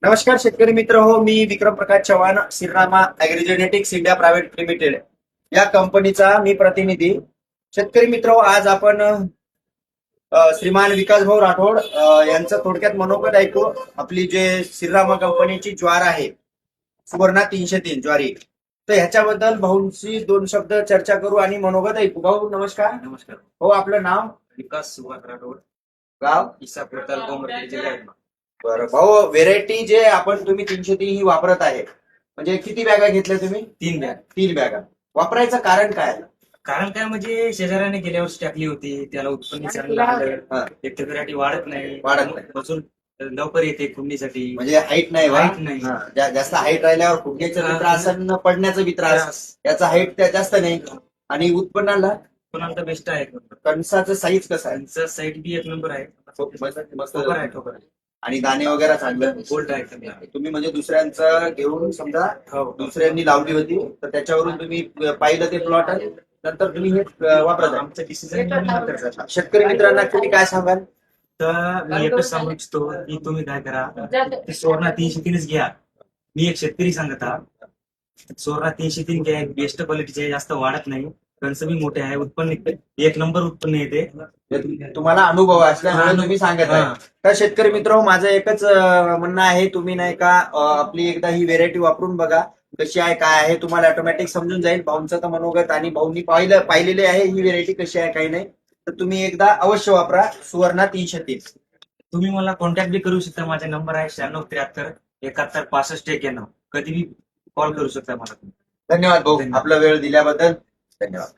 नमस्कार शेतकरी मित्र हो. मी विक्रम प्रकाश चव्हाण, श्रीरामा ॲग्रोजेनेटिक्स इंडिया प्रायव्हेट लिमिटेड या कंपनीचा मी प्रतिनिधी. शेतकरी मित्र हो, आज आपण श्रीमान विकास भाऊ राठोड यांचं थोडक्यात मनोगत ऐकू. आपली जे श्रीरामा कंपनीची ज्वार आहे सुवर्णा 303 ज्वारी, तर ह्याच्याबद्दल भाऊंशी दोन शब्द चर्चा करू आणि मनोगत ऐकू. भाऊ नमस्कार. नमस्कार. हो, आपलं नाव, विकास सुभाष राठोड, गाव? इसापूर तालुका उमरखेड जिल्हा यवतमाळ. बरं भाऊ, व्हेरायटी जे आपण तुम्ही 303 ही वापरत आहे, म्हणजे किती बॅगा घेतल्या तुम्ही? 3 बॅग. 3 बॅगा. वापरायचं कारण काय आहे? कारण काय म्हणजे शेजाऱ्याने गेल्या वर्षी टाकली होती, त्याला उत्पन्न चांगलं हा. आलं. एक तर व्हरायटी वाढत नाही, बसून लवकर येते खुडणीसाठी. म्हणजे हाईट नाही वा? हाईट नाही. हा. जास्त हाईट राहिल्यावर फुटण्याचं बी त्रास आणि पडण्याचं बी त्रास. त्रास. याचा हाईट त्या जास्त नाही. आणि उत्पन्नाला उत्पन्नाला बेस्ट आहे. कणसाचं साईज कसं आहे? त्यांचं साईड बी एक नंबर आहे. मस्त ठोकर आहे, ठोकर आहे. आणि दाणे वगैरे चांगलं. गोल्ड आहे एकदम. तुम्ही म्हणजे दुसऱ्यांचं घेऊन समजा हो. दुसऱ्यांनी लावली होती तर त्याच्यावरून तुम्ही पाहिलं ते प्लॉट, नंतर तुम्ही हे वापरत आहे. आमचं डिसिजन शेतकरी मित्रांना तुम्ही काय सांगाल? तर मी एकच सांगू इच्छितो की तुम्ही काय करा, ती सुवर्णा 303च घ्या. मी एक शेतकरी सांगत आहे, सुवर्णा 303 घ्या. बेस्ट क्वालिटीचे, जास्त वाढत नाही, कणस बी मोठे आहे, उत्पन्न एक नंबर उत्पन्न येते. तुम्हाला अनुभव असल्यामुळे तुम्ही सांगत आहे. तर शेतकरी मित्र, माझं एकच म्हणणं आहे, तुम्ही नाही का आपली एकदा ही व्हेरायटी वापरून बघा कशी आहे काय आहे, तुम्हाला ऑटोमॅटिक समजून जाईल. भाऊंचं तर मनोगत आणि भाऊंनी पाहिलेले आहे ही व्हेरायटी कशी आहे काही नाही, तर तुम्ही एकदा अवश्य वापरा सुवर्णा 303. तुम्ही मला कॉन्टॅक्ट बी करू शकता. माझा नंबर आहे 9673 71 65 91. कधी बी कॉल करू शकता मला. धन्यवाद भाऊ, आपला वेळ दिल्याबद्दल धन्यवाद.